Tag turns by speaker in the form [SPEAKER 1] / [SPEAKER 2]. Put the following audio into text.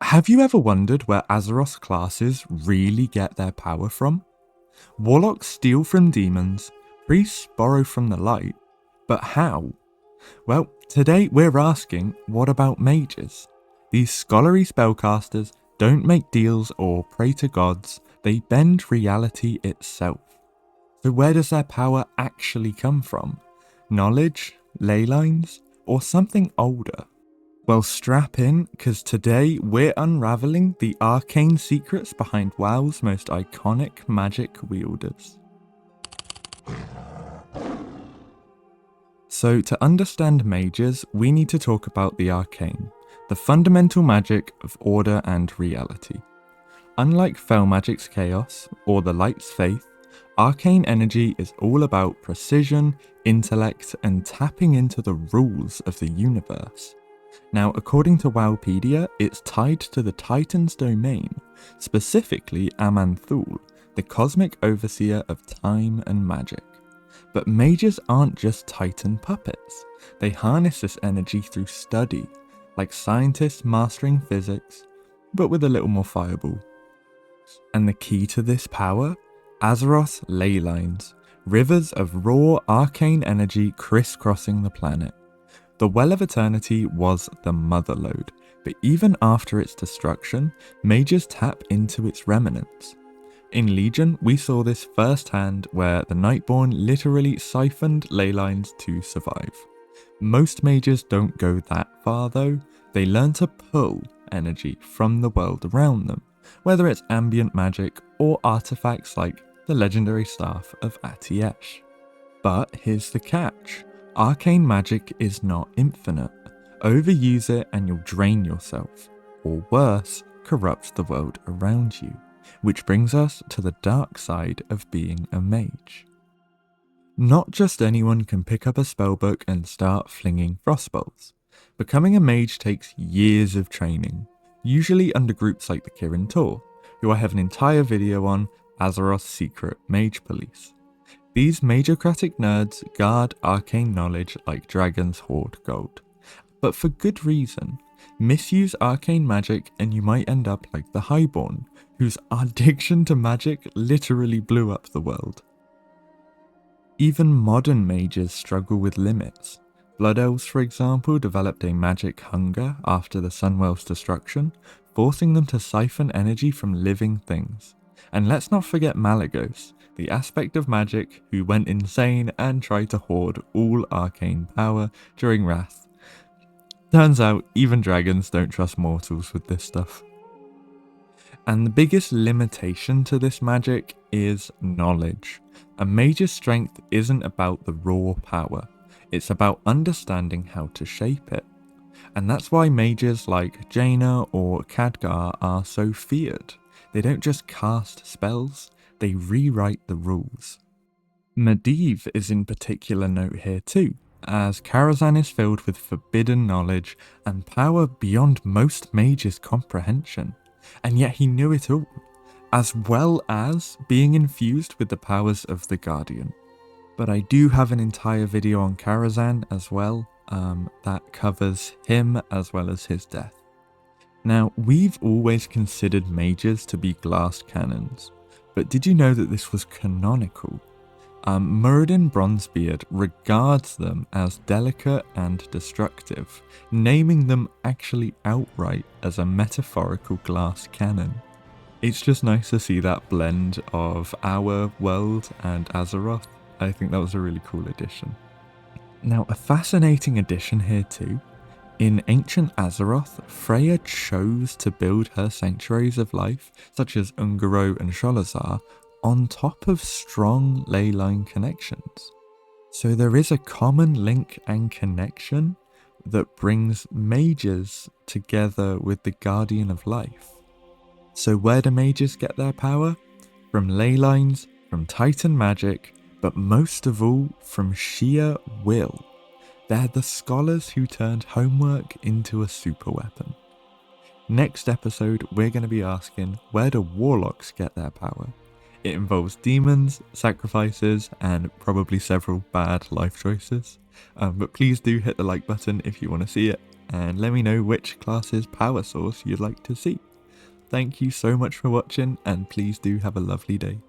[SPEAKER 1] Have you ever wondered where Azeroth's classes really get their power from? Warlocks steal from demons, priests borrow from the light, but how? Well, today we're asking, what about mages? These scholarly spellcasters don't make deals or pray to gods, they bend reality itself. So where does their power actually come from? Knowledge, ley lines, or something older? Well, strap in, because today we're unraveling the arcane secrets behind WoW's most iconic magic wielders. So to understand mages, we need to talk about the arcane, the fundamental magic of order and reality. Unlike Fel Magic's chaos, or the light's faith, arcane energy is all about precision, intellect, and tapping into the rules of the universe. Now, according to WoWpedia, it's tied to the Titan's domain, specifically Aman'Thul, the cosmic overseer of time and magic. But mages aren't just Titan puppets, they harness this energy through study, like scientists mastering physics, but with a little more fireball. And the key to this power? Azeroth's ley lines, rivers of raw arcane energy crisscrossing the planet. The Well of Eternity was the motherlode, but even after its destruction, mages tap into its remnants. In Legion, we saw this firsthand where the Nightborn literally siphoned ley lines to survive. Most mages don't go that far though, they learn to pull energy from the world around them, whether it's ambient magic or artifacts like the legendary Staff of Atiesh. But here's the catch. Arcane magic is not infinite. Overuse it and you'll drain yourself, or worse, corrupt the world around you, which brings us to the dark side of being a mage. Not just anyone can pick up a spellbook and start flinging frostbolts. Becoming a mage takes years of training, usually under groups like the Kirin Tor, who I have an entire video on, Azeroth's secret mage police. These magocratic nerds guard arcane knowledge like dragons hoard gold. But for good reason. Misuse arcane magic and you might end up like the Highborn, whose addiction to magic literally blew up the world. Even modern mages struggle with limits. Blood Elves, for example, developed a magic hunger after the Sunwell's destruction, forcing them to siphon energy from living things. And let's not forget Malygos, the aspect of magic who went insane and tried to hoard all arcane power during Wrath. Turns out even dragons don't trust mortals with this stuff. And the biggest limitation to this magic is knowledge. A mage's strength isn't about the raw power, it's about understanding how to shape it. And that's why mages like Jaina or Khadgar are so feared. They don't just cast spells, they rewrite the rules. Medivh is in particular note here too, as Karazhan is filled with forbidden knowledge and power beyond most mages' comprehension, and yet he knew it all, as well as being infused with the powers of the Guardian. But I do have an entire video on Karazhan as well, that covers him as well as his death. Now, we've always considered mages to be glass cannons, but did you know that this was canonical? Muradin Bronzebeard regards them as delicate and destructive, naming them actually outright as a metaphorical glass cannon. It's just nice to see that blend of our world and Azeroth. I think that was a really cool addition. Now, a fascinating addition here too. In ancient Azeroth, Freya chose to build her sanctuaries of life, such as Ungaro and Sholazar, on top of strong ley line connections. So there is a common link and connection that brings mages together with the Guardian of Life. So where do mages get their power? From ley lines, from Titan magic, but most of all from sheer will. They're the scholars who turned homework into a super weapon. Next episode, we're going to be asking, where do warlocks get their power? It involves demons, sacrifices, and probably several bad life choices. But please do hit the like button if you want to see it. and let me know which class's power source you'd like to see. Thank you so much for watching, and please do have a lovely day.